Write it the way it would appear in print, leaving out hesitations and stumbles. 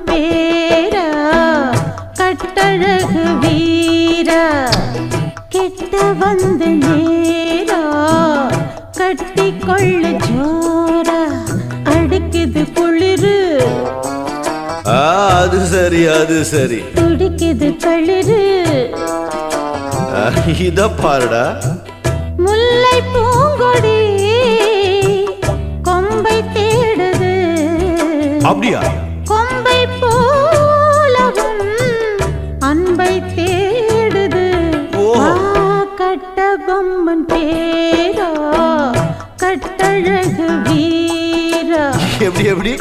பேரா கட்டழகு வீரா கெட்ட வந்து நேரா கட்டி கொள்ளு ஜோரா அடிக்குது குளிரு அது சரி அது சரி துடிக்குது களிரு இத பாருடா முல்லை பூங்கொடி கொம்பை தேடுது அப்படியா கொம்பை போலவும் அன்பை தேடுது கட்ட பொம்மன் பேரா கட்டழகு வீரா எப்படி எப்படி